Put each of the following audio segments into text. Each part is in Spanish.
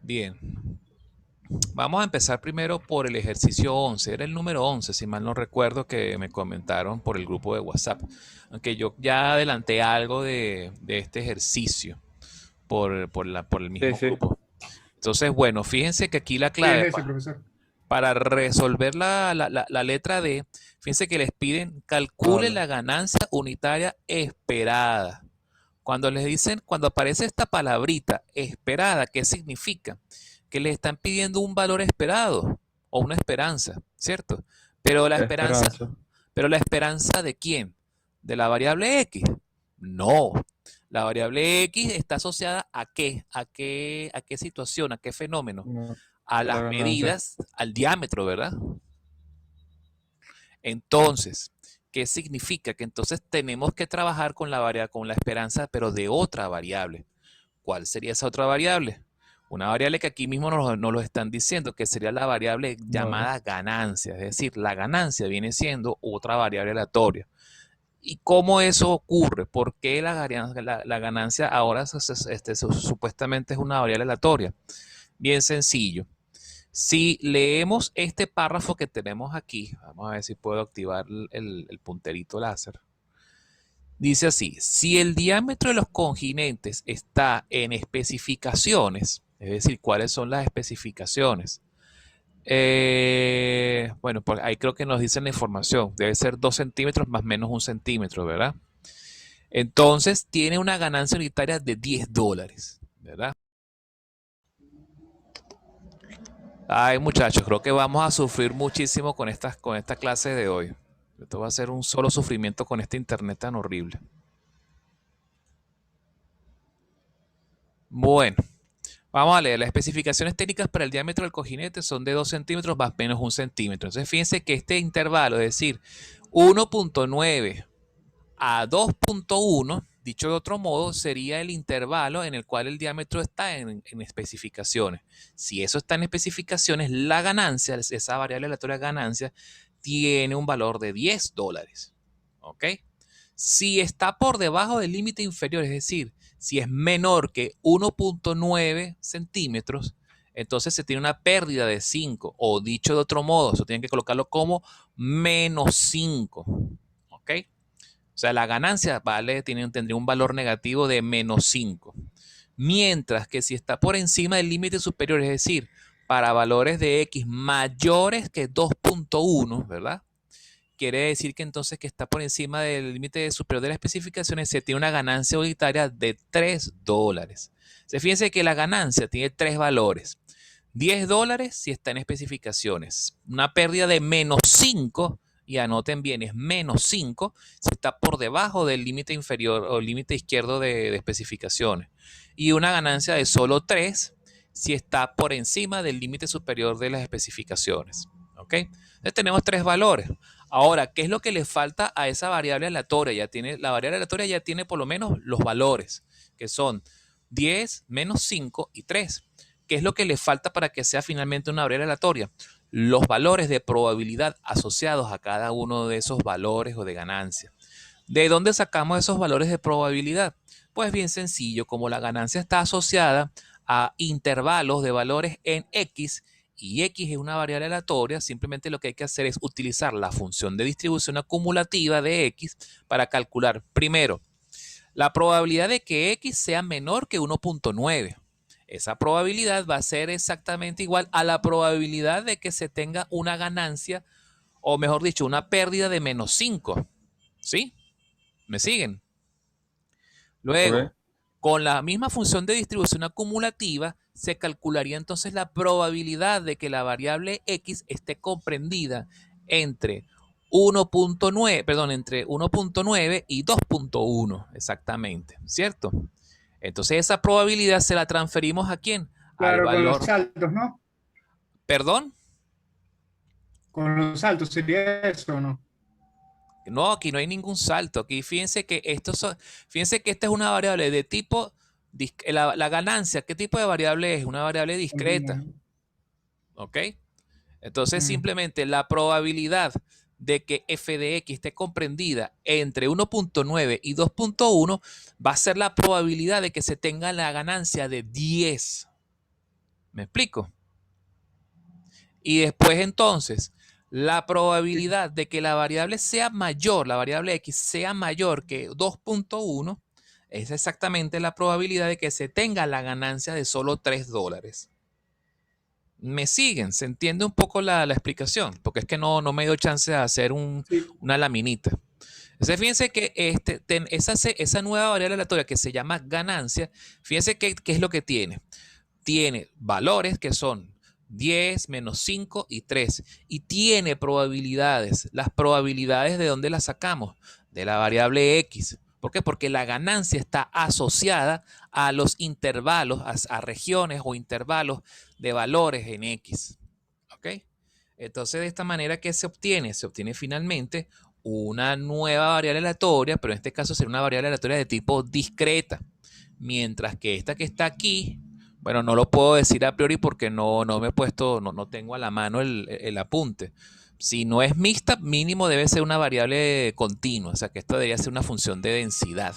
Bien, vamos a empezar primero por el ejercicio 11. Era el número 11, si mal no recuerdo, que me comentaron por el grupo de WhatsApp. Aunque yo ya adelanté algo de este ejercicio por el Sí, mismo sí. grupo. Entonces, bueno, fíjense que aquí la Sí, es clave ese, profesor. para resolver la letra D, fíjense que les piden calcule Vale. la ganancia unitaria esperada. Cuando les dicen, cuando aparece esta palabrita esperada, ¿qué significa? Que les están pidiendo un valor esperado o una esperanza, ¿cierto? Pero la esperanza, Esperanza. pero la esperanza ¿de quién? ¿De la variable X? No. La variable X está asociada a qué? ¿A qué situación? ¿A qué fenómeno? No, A la las ganancia. medidas, al diámetro, ¿verdad? Entonces, ¿qué significa? Que entonces tenemos que trabajar con la esperanza, pero de otra variable. ¿Cuál sería esa otra variable? Una variable que aquí mismo nos lo están diciendo, que sería la variable Vale. llamada ganancia. Es decir, la ganancia viene siendo otra variable aleatoria. ¿Y cómo eso ocurre? ¿Por qué la ganancia ahora supuestamente es una variable aleatoria? Bien sencillo. Si leemos este párrafo que tenemos aquí, vamos a ver si puedo activar el punterito láser. Dice así, si el diámetro de los continentes está en especificaciones, es decir, ¿cuáles son las especificaciones? Bueno, pues ahí creo que nos dicen la información. Debe ser 2 centímetros más menos 1 centímetro, ¿verdad? Entonces tiene una ganancia unitaria de $10, ¿verdad? Ay, muchachos, creo que vamos a sufrir muchísimo con esta clase de hoy. Esto va a ser un solo sufrimiento con este internet tan horrible. Bueno, vamos a leer. Las especificaciones técnicas para el diámetro del cojinete son de 2 centímetros más menos 1 centímetro. Entonces, fíjense que este intervalo, es decir, 1.9 a 2.1, dicho de otro modo, sería el intervalo en el cual el diámetro está en especificaciones. Si eso está en especificaciones, la ganancia, esa variable aleatoria ganancia, tiene un valor de $10. ¿Ok? Si está por debajo del límite inferior, es decir, si es menor que 1.9 centímetros, entonces se tiene una pérdida de 5, o dicho de otro modo, eso tienen que colocarlo como menos 5. ¿Ok? O sea, la ganancia tendría un valor negativo de menos 5. Mientras que si está por encima del límite superior, es decir, para valores de X mayores que 2.1, ¿verdad? Quiere decir que entonces que está por encima del límite superior de las especificaciones, se tiene una ganancia unitaria de $3. Fíjense que la ganancia tiene tres valores. $10 si está en especificaciones. Una pérdida de menos 5, y anoten bien, es menos 5 si está por debajo del límite inferior o límite izquierdo de especificaciones. Y una ganancia de solo 3 si está por encima del límite superior de las especificaciones. ¿Ok? Entonces tenemos tres valores. Ahora, ¿qué es lo que le falta a esa variable aleatoria? La variable aleatoria ya tiene por lo menos los valores, que son 10, menos 5 y 3. ¿Qué es lo que le falta para que sea finalmente una variable aleatoria? Los valores de probabilidad asociados a cada uno de esos valores o de ganancia. ¿De dónde sacamos esos valores de probabilidad? Pues bien sencillo, como la ganancia está asociada a intervalos de valores en X y X es una variable aleatoria, simplemente lo que hay que hacer es utilizar la función de distribución acumulativa de X para calcular primero la probabilidad de que X sea menor que 1.9. Esa probabilidad va a ser exactamente igual a la probabilidad de que se tenga una ganancia, o mejor dicho, una pérdida de menos 5. ¿Sí? ¿Me siguen? Luego, Ok. con la misma función de distribución acumulativa, se calcularía entonces la probabilidad de que la variable X esté comprendida entre 1.9, perdón, entre 1.9 y 2.1, exactamente, ¿cierto? Entonces esa probabilidad se la transferimos ¿a quién? Al Claro, con los valor, saltos, ¿no? perdón, Con los saltos sería eso, ¿no? no, aquí no hay ningún salto. Aquí fíjense que esta es una variable de tipo, la ganancia, ¿qué tipo de variable es? Una variable discreta, Continua. ¿ok? Entonces Mm. simplemente la probabilidad de que f de x esté comprendida entre 1.9 y 2.1 va a ser la probabilidad de que se tenga la ganancia de 10. ¿Me explico? Y después entonces, la probabilidad de que la variable sea mayor, la variable x sea mayor que 2.1, es exactamente la probabilidad de que se tenga la ganancia de solo $3. ¿Me siguen? ¿Se entiende un poco la explicación? Porque es que no me dio chance de hacer Sí. una laminita. Entonces, fíjense que esa nueva variable aleatoria que se llama ganancia, fíjense qué es lo que tiene. Tiene valores que son 10, menos 5 y 3. Y tiene probabilidades. Las probabilidades, ¿de dónde las sacamos? De la variable x. ¿Por qué? Porque la ganancia está asociada a los intervalos, a regiones o intervalos de valores en x. ¿Ok? Entonces, de esta manera, ¿qué se obtiene? Se obtiene finalmente una nueva variable aleatoria, pero en este caso será una variable aleatoria de tipo discreta. Mientras que esta que está aquí, bueno, no lo puedo decir a priori porque no me he puesto, no tengo a la mano el apunte. Si no es mixta, mínimo debe ser una variable continua, o sea que esto debería ser una función de densidad.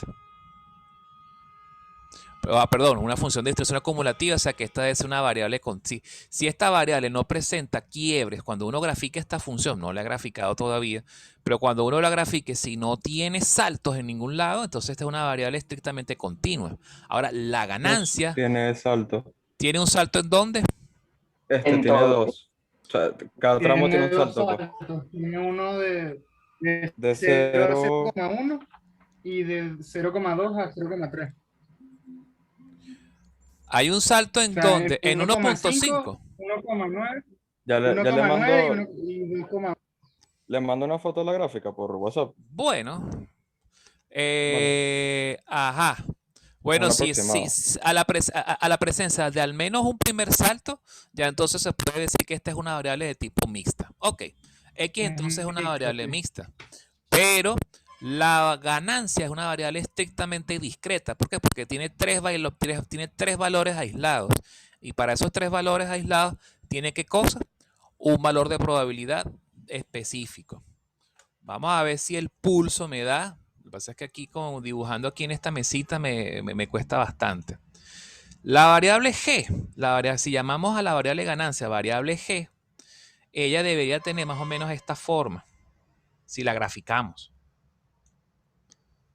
Perdón, una función de distribución acumulativa, o sea que esta es una variable con... Si esta variable no presenta quiebres, cuando uno grafique esta función, no la he graficado todavía, pero cuando uno la grafique, si no tiene saltos en ningún lado, entonces esta es una variable estrictamente continua. Ahora, la No ganancia tiene salto. tiene un salto ¿en dónde? Este En tiene todo. dos. O sea, cada tramo tiene Tiene un dos salto, pues. saltos. Tiene uno de De 0 a cero. 0,1 y de 0,2 a 0,3. Hay un salto O ¿en sea, dónde? En 1,5, 1.5. 1,9, Ya le 1,9 mando, y 1,1. le mando una foto de la gráfica por WhatsApp. Bueno, Bueno, ajá. un Bueno, si aproximado. a la presencia de al menos un primer salto, ya entonces se puede decir que esta es una variable de tipo mixta. Ok, X entonces es una Mixto, variable sí. mixta, pero la ganancia es una variable estrictamente discreta. ¿Por qué? Porque tiene tiene tres valores aislados. Y para esos tres valores aislados, ¿tiene qué cosa? Un valor de probabilidad específico. Vamos a ver si el pulso me da. Lo que pasa es que aquí, como dibujando aquí en esta mesita, me cuesta bastante. La variable G, si llamamos a la variable ganancia variable G, ella debería tener más o menos esta forma, si la graficamos.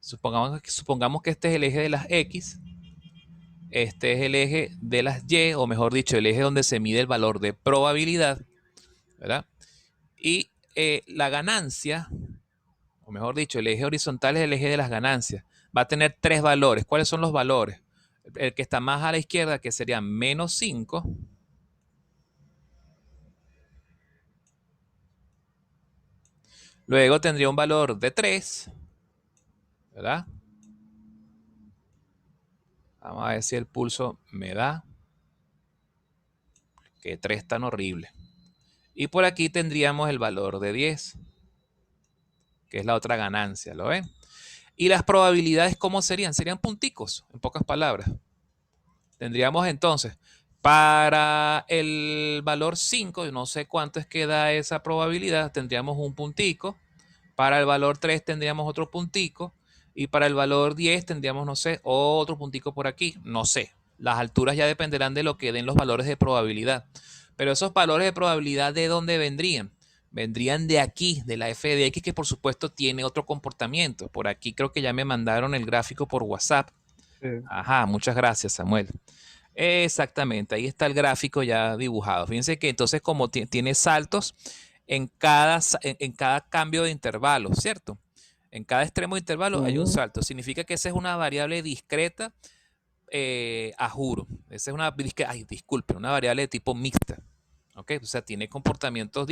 Supongamos que este es el eje de las X, este es el eje de las Y, o mejor dicho, el eje donde se mide el valor de probabilidad, ¿verdad? Y la ganancia, o mejor dicho, el eje horizontal es el eje de las ganancias. Va a tener tres valores. ¿Cuáles son los valores? El que está más a la izquierda, que sería menos 5. Luego tendría un valor de 3, ¿verdad? Vamos a ver si el pulso me da. Que 3 tan horrible. Y por aquí tendríamos el valor de 10, que es la otra ganancia, ¿lo ven? Y las probabilidades, ¿cómo serían? Serían punticos, en pocas palabras. Tendríamos entonces, para el valor 5, no sé cuánto es que da esa probabilidad, tendríamos un puntico. Para el valor 3 tendríamos otro puntico. Y para el valor 10 tendríamos, no sé, otro puntico por aquí. No sé. Las alturas ya dependerán de lo que den los valores de probabilidad. Pero esos valores de probabilidad, ¿de dónde vendrían? Vendrían de aquí, de la f de x, que por supuesto tiene otro comportamiento. Por aquí creo que ya me mandaron el gráfico por WhatsApp. Sí. Ajá, muchas gracias, Samuel. Exactamente, ahí está el gráfico ya dibujado. Fíjense que entonces como tiene saltos en cada cambio de intervalo, ¿cierto? En cada extremo de intervalo hay un salto. Significa que esa es una variable discreta a juro. Esa es una, disculpe, una variable de tipo mixta. ¿Ok? O sea, tiene comportamiento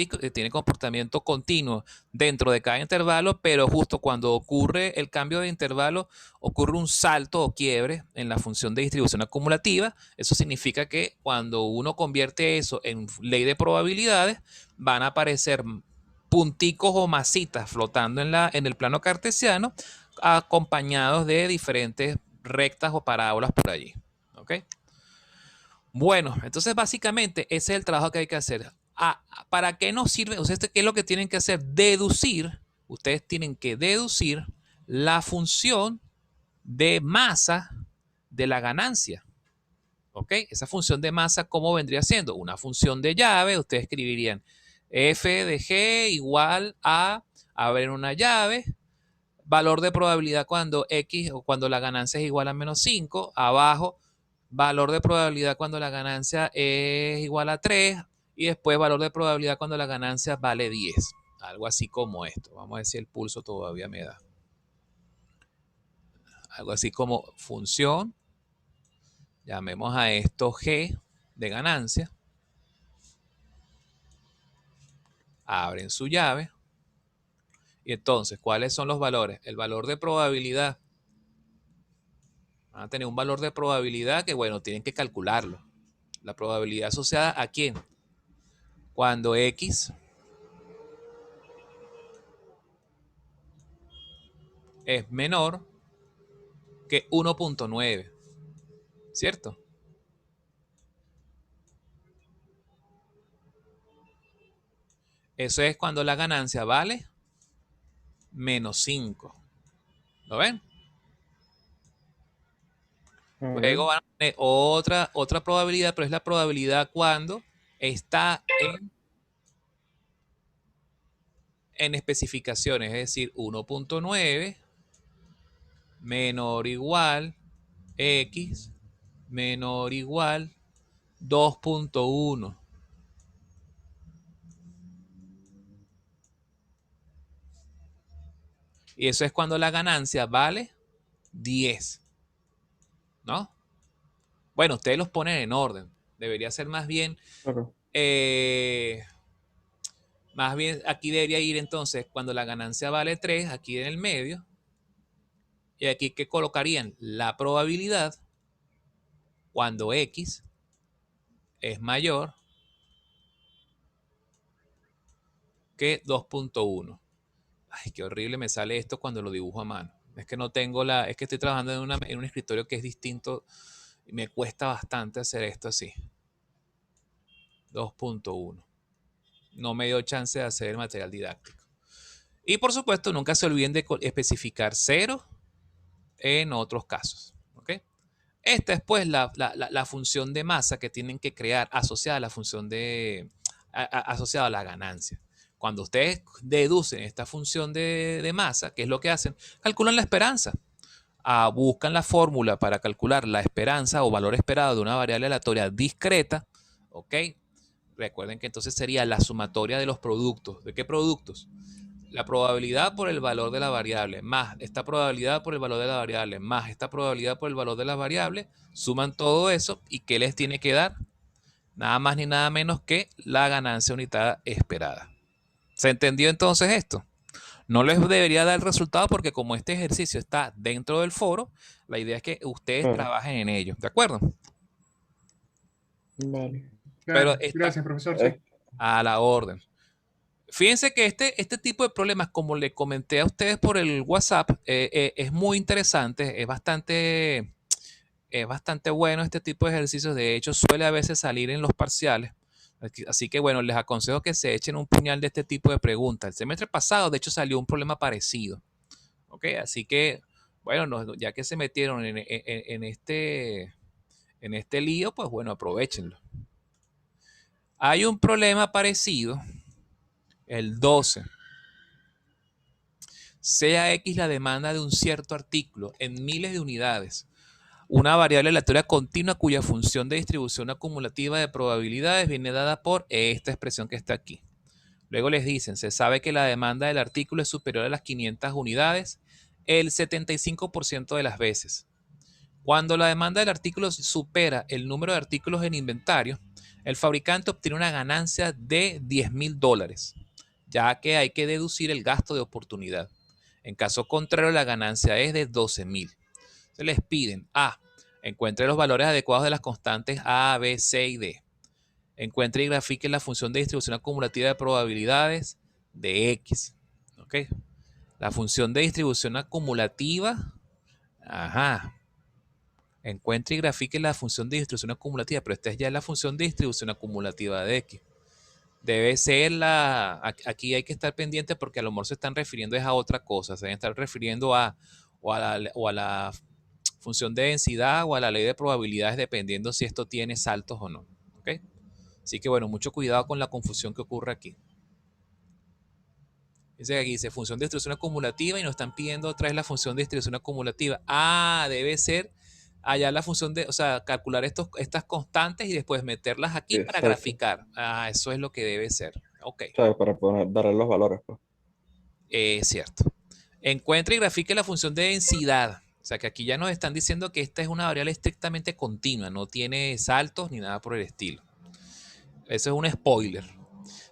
continuo dentro de cada intervalo, pero justo cuando ocurre el cambio de intervalo, ocurre un salto o quiebre en la función de distribución acumulativa. Eso significa que cuando uno convierte eso en ley de probabilidades, van a aparecer punticos o masitas flotando en el plano cartesiano, acompañados de diferentes rectas o parábolas por allí. ¿Ok? Bueno, entonces básicamente ese es el trabajo que hay que hacer. ¿Para qué nos sirve? O sea, ¿qué es lo que tienen que hacer? Deducir. Ustedes tienen que deducir la función de masa de la ganancia. ¿Ok? Esa función de masa, ¿cómo vendría siendo? Una función de llave. Ustedes escribirían f de g igual a abrir una llave, valor de probabilidad cuando x o cuando la ganancia es igual a menos 5, abajo, valor de probabilidad cuando la ganancia es igual a 3 y después valor de probabilidad cuando la ganancia vale 10. Algo así como esto. Vamos a ver si el pulso todavía me da. Algo así como función. Llamemos a esto G de ganancia. Abren su llave. Y entonces, ¿cuáles son los valores? El valor de probabilidad. Van a tener un valor de probabilidad que, bueno, tienen que calcularlo. La probabilidad asociada a quién? Cuando X es menor que 1.9. ¿Cierto? Eso es cuando la ganancia vale menos 5. ¿Lo ven? Luego van a tener otra probabilidad, pero es la probabilidad cuando está en especificaciones, es decir, 1.9 menor o igual x menor o igual 2.1. Y eso es cuando la ganancia vale 10. ¿No? Bueno, ustedes los ponen en orden. Debería ser más bien... más bien aquí debería ir entonces cuando la ganancia vale 3, aquí en el medio. Y aquí, ¿qué colocarían? La probabilidad cuando x es mayor que 2.1. Ay, qué horrible me sale esto cuando lo dibujo a mano. Es que no tengo la... Es que estoy trabajando en un escritorio que es distinto y me cuesta bastante hacer esto así. 2.1. No me dio chance de hacer el material didáctico. Y por supuesto, nunca se olviden de especificar 0 en otros casos. ¿Ok? Esta es pues la función de masa que tienen que crear asociada a la función de... asociada a la ganancia. Cuando ustedes deducen esta función de masa, ¿qué es lo que hacen? Calculan la esperanza. Buscan la fórmula para calcular la esperanza o valor esperado de una variable aleatoria discreta. ¿Ok? Recuerden que entonces sería la sumatoria de los productos. ¿De qué productos? La probabilidad por el valor de la variable más esta probabilidad por el valor de la variable más esta probabilidad por el valor de la variable, suman todo eso y ¿qué les tiene que dar? Nada más ni nada menos que la ganancia unitada esperada. ¿Se entendió entonces esto? No les debería dar el resultado porque como este ejercicio está dentro del foro, la idea es que ustedes trabajen en ello, ¿de acuerdo? Vale. Pero Claro, gracias, profesor. Sí. a la orden. Fíjense que este tipo de problemas, como le comenté a ustedes por el WhatsApp, es muy interesante, es bastante bueno este tipo de ejercicios. De hecho, suele a veces salir en los parciales. Así que bueno, les aconsejo que se echen un puñal de este tipo de preguntas. El semestre pasado, de hecho, salió un problema parecido. ¿Ok? Así que, bueno, ya que se metieron en este lío, pues bueno, aprovechenlo. Hay un problema parecido, el 12. Sea X la demanda de un cierto artículo en miles de unidades. Una variable aleatoria continua cuya función de distribución acumulativa de probabilidades viene dada por esta expresión que está aquí. Luego les dicen, se sabe que la demanda del artículo es superior a las 500 unidades el 75% de las veces. Cuando la demanda del artículo supera el número de artículos en inventario, el fabricante obtiene una ganancia de $10,000, ya que hay que deducir el gasto de oportunidad. En caso contrario, la ganancia es de 12,000. Se les piden A. Encuentre los valores adecuados de las constantes A, B, C y D. Encuentre y grafique la función de distribución acumulativa de probabilidades de X. ¿Ok? La función de distribución acumulativa. Ajá. Encuentre y grafique la función de distribución acumulativa, pero esta es ya la función de distribución acumulativa de X. Debe ser aquí hay que estar pendiente porque a lo mejor se están refiriendo a otra cosa, se deben estar refiriendo a la función de densidad o a la ley de probabilidades dependiendo si esto tiene saltos o no. ¿Ok? Así que bueno, mucho cuidado con la confusión que ocurre aquí. Dice que aquí dice función de distribución acumulativa y nos están pidiendo otra vez la función de distribución acumulativa. Ah, debe ser allá la función de, o sea, calcular estas constantes y después meterlas aquí Sí, para exacto. graficar. Ah, eso es lo que debe ser. Ok, ¿Sabes? Para darle los valores, pues. es cierto. Encuentre y grafique la función de densidad. O sea que aquí ya nos están diciendo que esta es una variable estrictamente continua, no tiene saltos ni nada por el estilo. Eso es un spoiler.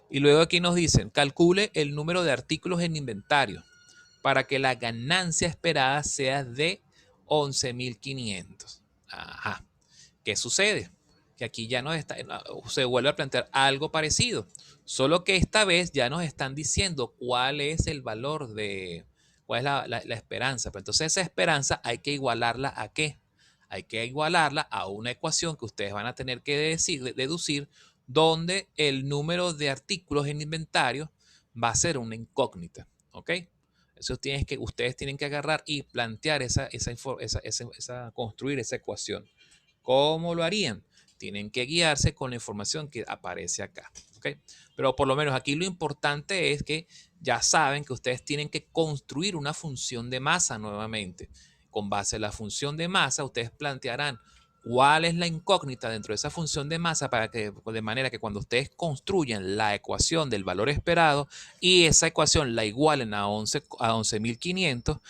Y luego aquí nos dicen, calcule el número de artículos en inventario para que la ganancia esperada sea de 11.500. Ajá. ¿Qué sucede? Que aquí ya se vuelve a plantear algo parecido, solo que esta vez ya nos están diciendo cuál es el valor de, cuál es la esperanza. Pero entonces esa esperanza hay que igualarla a qué? Hay que igualarla a una ecuación que ustedes van a tener que deducir, donde el número de artículos en inventario va a ser una incógnita. ¿Ok? Eso ustedes tienen que agarrar y plantear construir esa ecuación. ¿Cómo lo harían? Tienen que guiarse con la información que aparece acá. ¿Ok? Pero por lo menos aquí lo importante es que ya saben que ustedes tienen que construir una función de masa nuevamente. Con base en la función de masa, ustedes plantearán cuál es la incógnita dentro de esa función de masa de manera que cuando ustedes construyan la ecuación del valor esperado y esa ecuación la igualen a 11.500,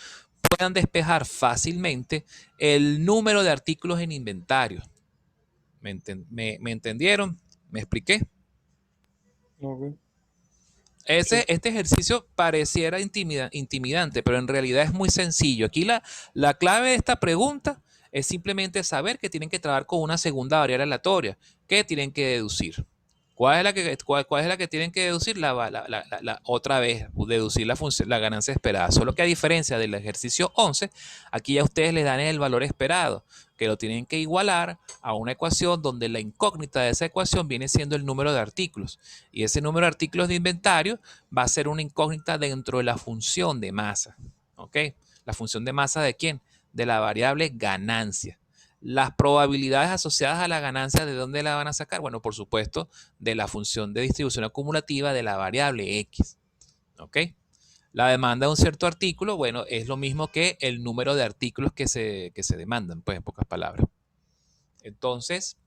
puedan despejar fácilmente el número de artículos en inventario. ¿Me entendieron? ¿Me expliqué? Ok. Sí. Este ejercicio pareciera intimidante, pero en realidad es muy sencillo. Aquí la clave de esta pregunta es simplemente saber que tienen que trabajar con una segunda variable aleatoria que tienen que deducir. ¿Cuál es la que tienen que deducir? Otra vez, deducir la ganancia esperada. Solo que a diferencia del ejercicio 11, aquí ya ustedes le dan el valor esperado, que lo tienen que igualar a una ecuación donde la incógnita de esa ecuación viene siendo el número de artículos. Y ese número de artículos de inventario va a ser una incógnita dentro de la función de masa. ¿Ok? ¿La función de masa de quién? De la variable ganancia. Las probabilidades asociadas a la ganancia, ¿de dónde la van a sacar? Bueno, por supuesto, de la función de distribución acumulativa de la variable X. ¿Ok? La demanda de un cierto artículo, bueno, es lo mismo que el número de artículos que se demandan, pues en pocas palabras. Entonces,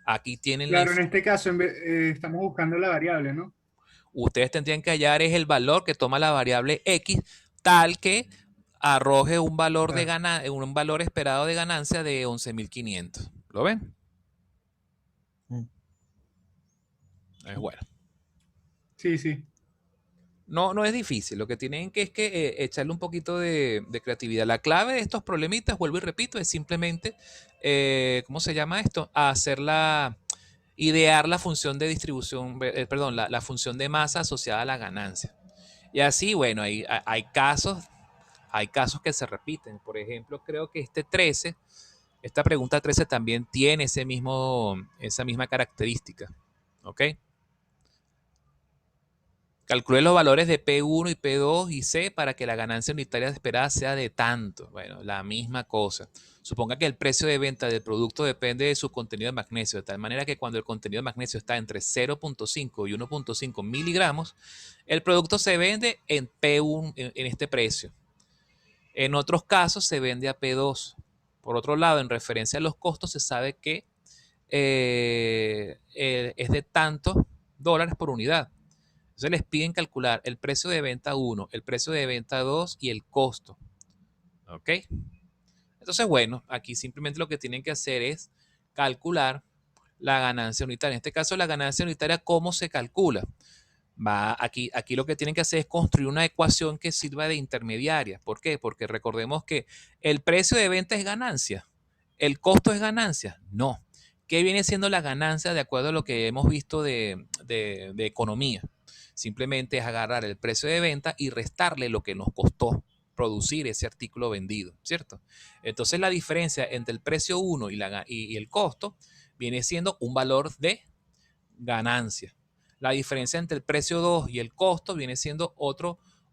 aquí tienen Claro, en este caso estamos buscando la variable, ¿no? ustedes tendrían que hallar es el valor que toma la variable X, tal que arroje un valor Claro. un valor esperado de ganancia de 11.500. ¿Lo ven? Mm. Es bueno. Sí, sí. No es difícil, lo que tienen que es que echarle un poquito de creatividad. La clave de estos problemitas, vuelvo y repito, es simplemente, ¿cómo se llama esto? Idear la función de distribución, perdón, la función de masa asociada a la ganancia. Y así, bueno, hay casos que se repiten. Por ejemplo, creo que esta pregunta 13 también tiene esa misma característica. ¿Ok? Calcule los valores de P1 y P2 y C para que la ganancia unitaria esperada sea de tanto. Bueno, la misma cosa. Suponga que el precio de venta del producto depende de su contenido de magnesio, de tal manera que cuando el contenido de magnesio está entre 0.5 y 1.5 miligramos, el producto se vende en P1, en este precio. En otros casos se vende a P2. Por otro lado, en referencia a los costos, se sabe que es de tantos dólares por unidad. Entonces les piden calcular el precio de venta 1, el precio de venta 2 y el costo. ¿Ok? Entonces, bueno, aquí simplemente lo que tienen que hacer es calcular la ganancia unitaria. En este caso, la ganancia unitaria, ¿cómo se calcula? Aquí lo que tienen que hacer es construir una ecuación que sirva de intermediaria. ¿Por qué? Porque recordemos que el precio de venta es ganancia. ¿El costo es ganancia? No. ¿Qué viene siendo la ganancia de acuerdo a lo que hemos visto de economía? Simplemente es agarrar el precio de venta y restarle lo que nos costó producir ese artículo vendido, ¿cierto? Entonces la diferencia entre el precio 1 y el costo viene siendo un valor de ganancia. La diferencia entre el precio 2 y el costo viene siendo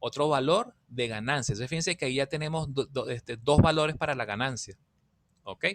otro valor de ganancia. Entonces fíjense que ahí ya tenemos dos valores para la ganancia. ¿Ok?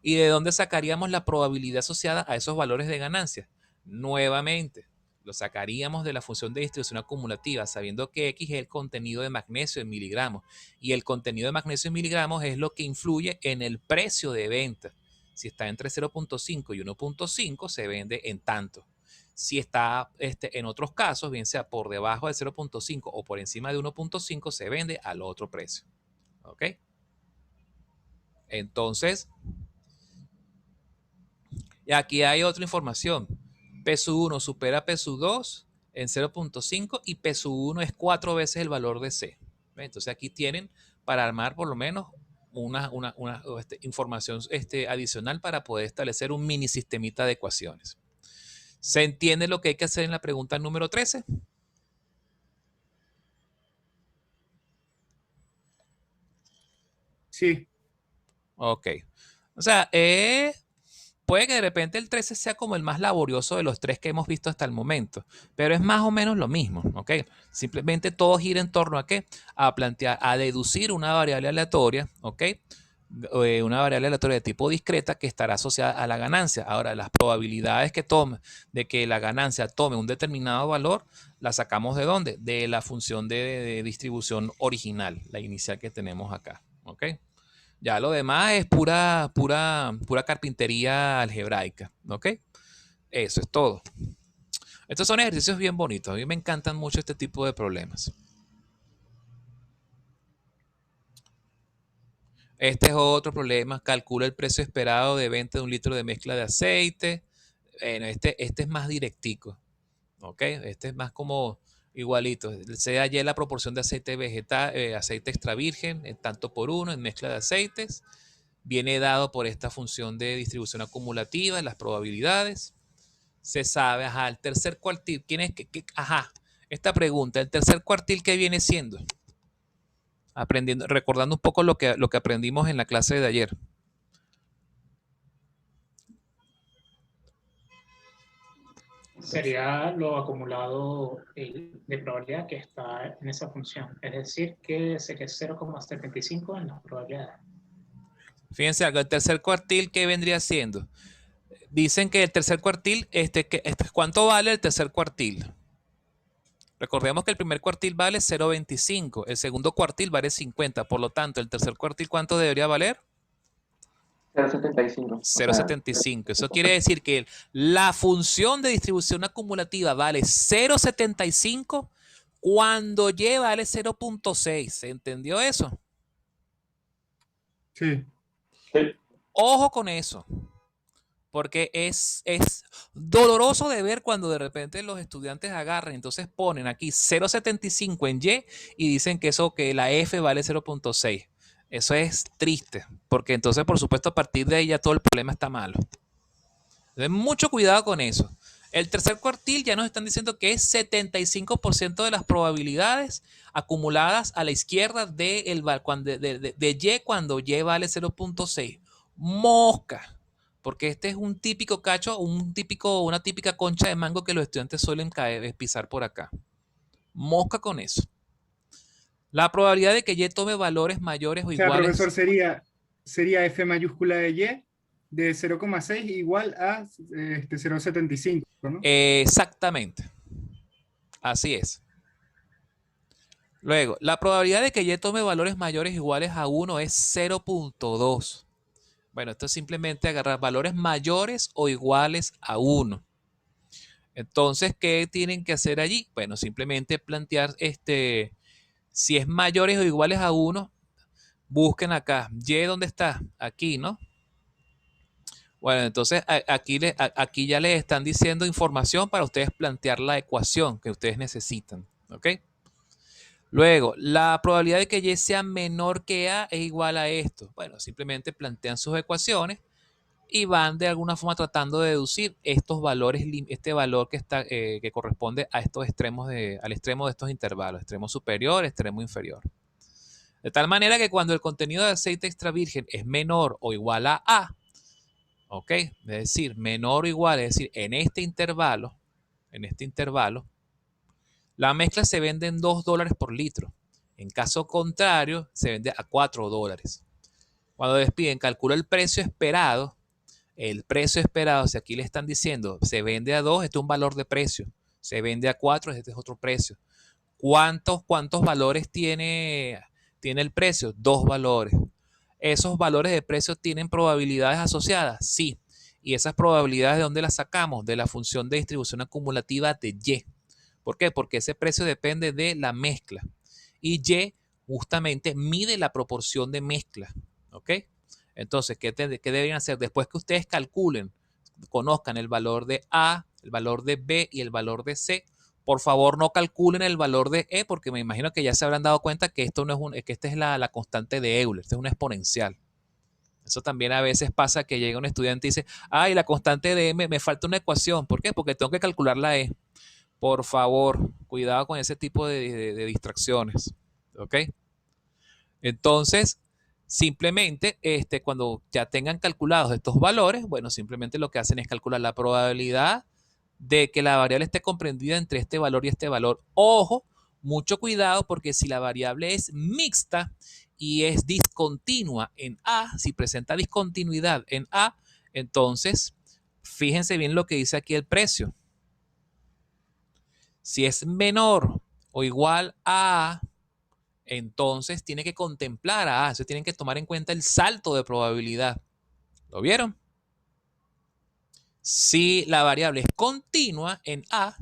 ¿Y de dónde sacaríamos la probabilidad asociada a esos valores de ganancia? Nuevamente, lo sacaríamos de la función de distribución acumulativa, sabiendo que X es el contenido de magnesio en miligramos. Y el contenido de magnesio en miligramos es lo que influye en el precio de venta. Si está entre 0.5 y 1.5, se vende en tanto. Si está en otros casos, bien sea por debajo de 0.5 o por encima de 1.5, se vende al otro precio. ¿Ok? Entonces, y aquí hay otra información. P1 supera P2 en 0.5 y P1 es 4 veces el valor de C. Entonces aquí tienen para armar por lo menos una información adicional para poder establecer un mini sistemita de ecuaciones. ¿Se entiende lo que hay que hacer en la pregunta número 13? Sí. Ok. O sea, puede que de repente el 13 sea como el más laborioso de los tres que hemos visto hasta el momento, pero es más o menos lo mismo, ¿ok? Simplemente todo gira en torno a qué? A plantear, a deducir una variable aleatoria, ¿ok? Una variable aleatoria de tipo discreta que estará asociada a la ganancia. Ahora, las probabilidades que tome de que la ganancia tome un determinado valor, la sacamos ¿de dónde? De la función de distribución original, la inicial que tenemos acá, ¿ok? Ya lo demás es pura carpintería algebraica, ¿ok? Eso es todo. Estos son ejercicios bien bonitos. A mí me encantan mucho este tipo de problemas. Este es otro problema. Calcula el precio esperado de venta de un litro de mezcla de aceite. Bueno, este es más directico, ¿ok? Este es más como igualito. Se halla la proporción de aceite vegetal, aceite extra virgen, en tanto por uno en mezcla de aceites. Viene dado por esta función de distribución acumulativa, las probabilidades. Se sabe, ajá, el tercer cuartil, ¿quién es? Ajá, esta pregunta, el tercer cuartil, ¿qué viene siendo? Aprendiendo, recordando un poco lo que aprendimos en la clase de ayer. Sería lo acumulado de probabilidad que está en esa función. Es decir, que sé que es 0,75 en las probabilidades. Fíjense algo, el tercer cuartil, ¿qué vendría siendo? Dicen que el tercer cuartil, ¿cuánto vale el tercer cuartil? Recordemos que el primer cuartil vale 0.25, el segundo cuartil vale 50, por lo tanto, el tercer cuartil, ¿cuánto debería valer? 0.75. 0.75. Eso quiere decir que la función de distribución acumulativa vale 0.75 cuando y vale 0.6. ¿Se entendió eso? Sí. Sí. Ojo con eso. Porque es doloroso de ver cuando de repente los estudiantes agarran, entonces ponen aquí 0.75 en Y y dicen que eso, que la F vale 0.6. Eso es triste, porque entonces, por supuesto, a partir de ahí ya todo el problema está malo. Entonces, mucho cuidado con eso. El tercer cuartil ya nos están diciendo que es 75% de las probabilidades acumuladas a la izquierda de Y cuando Y vale 0.6. Mosca. Porque este es un típico cacho, una típica concha de mango que los estudiantes suelen pisar por acá. Mosca con eso. La probabilidad de que Y tome valores mayores o O sea, iguales. profesor, sería F mayúscula de Y de 0,6 igual a 0,75, ¿no? Exactamente. Así es. Luego, la probabilidad de que Y tome valores mayores o iguales a 1 es 0.2. Bueno, esto es simplemente agarrar valores mayores o iguales a 1. Entonces, ¿qué tienen que hacer allí? Bueno, simplemente plantear si es mayores o iguales a 1, busquen acá. ¿Y dónde está? Aquí, ¿no? Bueno, entonces aquí ya les están diciendo información para ustedes plantear la ecuación que ustedes necesitan. ¿Ok? Luego, la probabilidad de que Y sea menor que A es igual a esto. Bueno, simplemente plantean sus ecuaciones y van de alguna forma tratando de deducir estos valores, este valor que corresponde a estos extremos al extremo de estos intervalos, extremo superior, extremo inferior. De tal manera que cuando el contenido de aceite extra virgen es menor o igual a A, ¿ok? Es decir, menor o igual, es decir, en este intervalo, La mezcla se vende en $2 por litro. En caso contrario, se vende a $4. Cuando despiden, calcula el precio esperado. El precio esperado, si aquí le están diciendo, se vende a 2, este es un valor de precio. Se vende a 4, este es otro precio. ¿Cuántos valores tiene el precio? 2 valores. ¿Esos valores de precio tienen probabilidades asociadas? Sí. ¿Y esas probabilidades de dónde las sacamos? De la función de distribución acumulativa de Y. ¿Por qué? Porque ese precio depende de la mezcla. Y Y justamente mide la proporción de mezcla. ¿Ok? Entonces, ¿qué deberían hacer? Después que ustedes calculen, conozcan el valor de A, el valor de B y el valor de C, por favor no calculen el valor de E, porque me imagino que ya se habrán dado cuenta que esto no es que esta es la constante de Euler, esta es una exponencial. Eso también a veces pasa que llega un estudiante y dice, ay, la constante de M, me falta una ecuación. ¿Por qué? Porque tengo que calcular la E. Por favor, cuidado con ese tipo de distracciones. ¿Ok? Entonces, simplemente, cuando ya tengan calculados estos valores, bueno, simplemente lo que hacen es calcular la probabilidad de que la variable esté comprendida entre este valor y este valor. Ojo, mucho cuidado, porque si la variable es mixta y es discontinua en A, si presenta discontinuidad en A, entonces fíjense bien lo que dice aquí el precio. Si es menor o igual a, entonces tiene que contemplar a A. Se tienen que tomar en cuenta el salto de probabilidad. ¿Lo vieron? Si la variable es continua en A,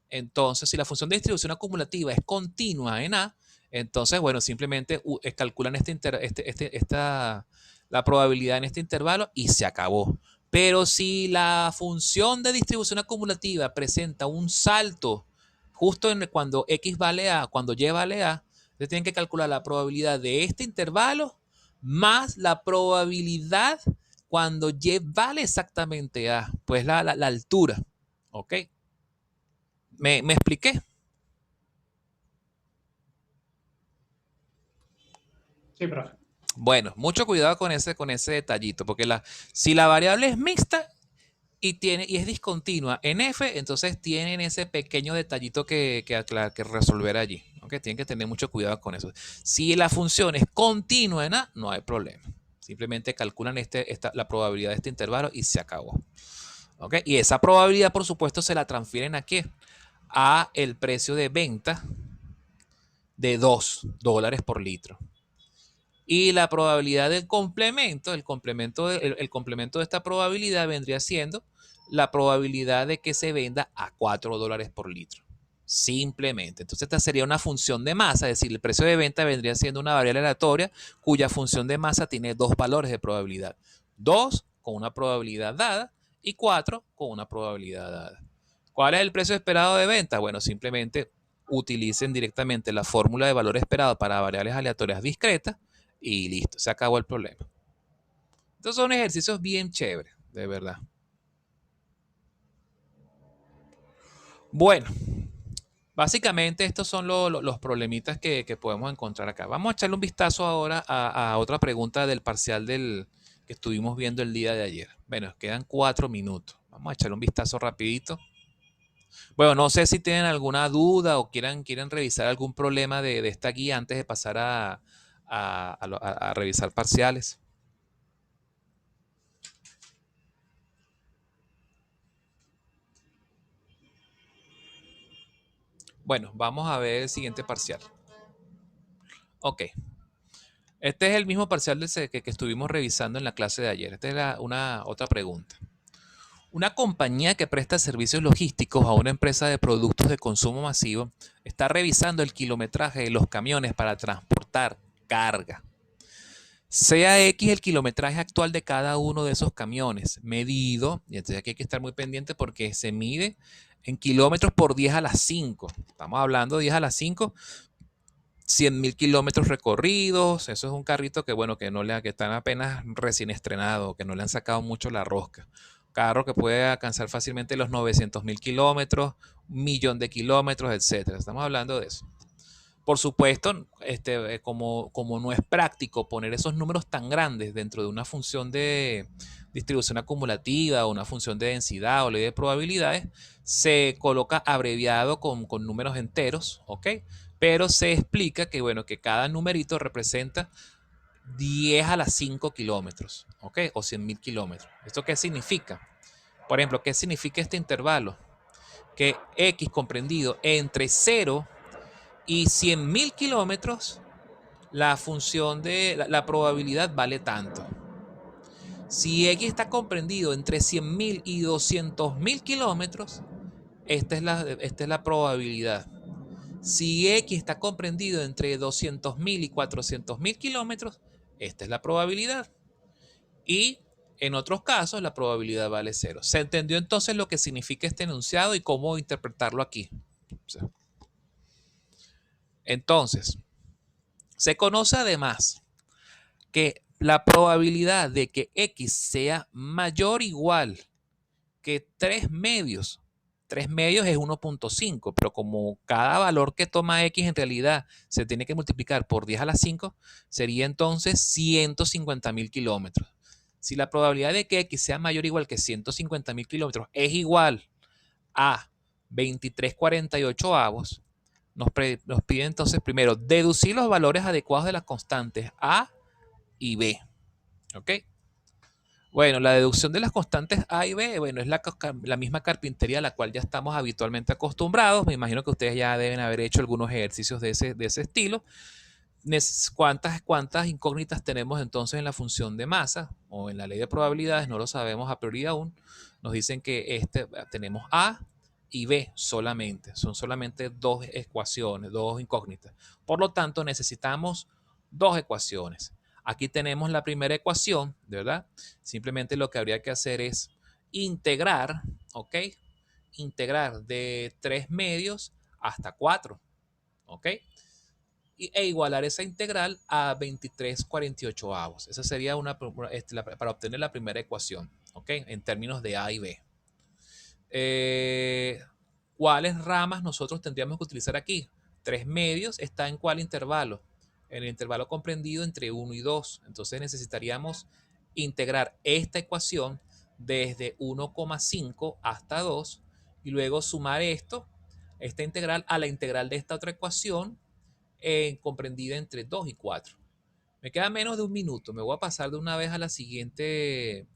entonces si la función de distribución acumulativa es continua en A, entonces, bueno, simplemente calculan la probabilidad en este intervalo y se acabó. Pero si la función de distribución acumulativa presenta un salto justo cuando X vale A, cuando Y vale A, ustedes tienen que calcular la probabilidad de este intervalo más la probabilidad cuando Y vale exactamente A, pues la altura. ¿Ok? ¿Me expliqué? Sí, profe. Bueno, mucho cuidado con ese detallito, porque si la variable es mixta y es discontinua en F, entonces tienen ese pequeño detallito que resolver allí. ¿Okay? Tienen que tener mucho cuidado con eso. Si la función es continua en A, no hay problema. Simplemente calculan la probabilidad de este intervalo y se acabó. ¿Okay? Y esa probabilidad, por supuesto, se la transfieren ¿a qué? A el precio de venta de $2 por litro. Y la probabilidad del complemento, el complemento de esta probabilidad vendría siendo la probabilidad de que se venda a $4 por litro. Simplemente. Entonces esta sería una función de masa, es decir, el precio de venta vendría siendo una variable aleatoria cuya función de masa tiene dos valores de probabilidad. 2 con una probabilidad dada y 4 con una probabilidad dada. ¿Cuál es el precio esperado de venta? Bueno, simplemente utilicen directamente la fórmula de valor esperado para variables aleatorias discretas y listo, se acabó el problema. Estos son ejercicios bien chéveres, de verdad. Bueno, básicamente estos son los problemitas que podemos encontrar acá. Vamos a echarle un vistazo ahora a otra pregunta del parcial que estuvimos viendo el día de ayer. Bueno, quedan 4 minutos. Vamos a echarle un vistazo rapidito. Bueno, no sé si tienen alguna duda o quieren revisar algún problema de esta guía antes de pasar a revisar parciales. Bueno, vamos a ver el siguiente parcial. Ok. Este es el mismo parcial que estuvimos revisando en la clase de ayer. Esta es otra pregunta. Una compañía que presta servicios logísticos a una empresa de productos de consumo masivo está revisando el kilometraje de los camiones para transportar carga. Sea X el kilometraje actual de cada uno de esos camiones, medido, y entonces aquí hay que estar muy pendiente porque se mide en kilómetros por 10 a la 5. Estamos hablando de 10 a la 5, 100.000 kilómetros recorridos. Eso es un carrito que, bueno, que están apenas recién estrenado, que no le han sacado mucho la rosca. Carro que puede alcanzar fácilmente los 900.000 kilómetros, 1.000.000 de kilómetros, etc. Estamos hablando de eso. Por supuesto, como no es práctico poner esos números tan grandes dentro de una función de distribución acumulativa o una función de densidad o ley de probabilidades, se coloca abreviado con números enteros, ¿ok? Pero se explica que, bueno, que cada numerito representa 10 a la 5 kilómetros, ¿ok? O 100.000 kilómetros. ¿Esto qué significa? Por ejemplo, ¿qué significa este intervalo? Que X comprendido entre 0 y 100.000 kilómetros, la función de la probabilidad vale tanto. Si X está comprendido entre 100.000 y 200.000 kilómetros, esta es la probabilidad. Si X está comprendido entre 200.000 y 400.000 kilómetros, esta es la probabilidad. Y en otros casos, la probabilidad vale 0. ¿Se entendió entonces lo que significa este enunciado y cómo interpretarlo aquí? Entonces, se conoce además que la probabilidad de que X sea mayor o igual que 3 medios, 3 medios es 1.5, pero como cada valor que toma X en realidad se tiene que multiplicar por 10 a la 5, sería entonces 150.000 kilómetros. Si la probabilidad de que X sea mayor o igual que 150.000 kilómetros es igual a 23,48 avos, nos pide entonces primero deducir los valores adecuados de las constantes A y B. ¿Ok? Bueno, la deducción de las constantes A y B, bueno, es la misma carpintería a la cual ya estamos habitualmente acostumbrados. Me imagino que ustedes ya deben haber hecho algunos ejercicios de ese estilo. ¿Cuántas incógnitas tenemos entonces en la función de masa o en la ley de probabilidades? No lo sabemos a priori aún. Nos dicen que tenemos A y B solamente. Son solamente dos ecuaciones, dos incógnitas. Por lo tanto, necesitamos dos ecuaciones. Aquí tenemos la primera ecuación, ¿verdad? Simplemente lo que habría que hacer es integrar, ¿ok? Integrar de 3 medios hasta 4, ¿ok? E igualar esa integral a 23,48 avos. Esa sería para obtener la primera ecuación, ¿ok? En términos de A y B. ¿Cuáles ramas nosotros tendríamos que utilizar aquí? 3 medios está en ¿cuál intervalo? En el intervalo comprendido entre 1 y 2. Entonces necesitaríamos integrar esta ecuación desde 1,5 hasta 2 y luego sumar esta integral a la integral de esta otra ecuación comprendida entre 2 y 4. Me queda menos de un minuto. Me voy a pasar de una vez a la siguiente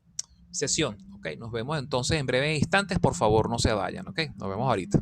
sesión. Ok, nos vemos entonces en breves instantes. Por favor, no se vayan. Ok, nos vemos ahorita.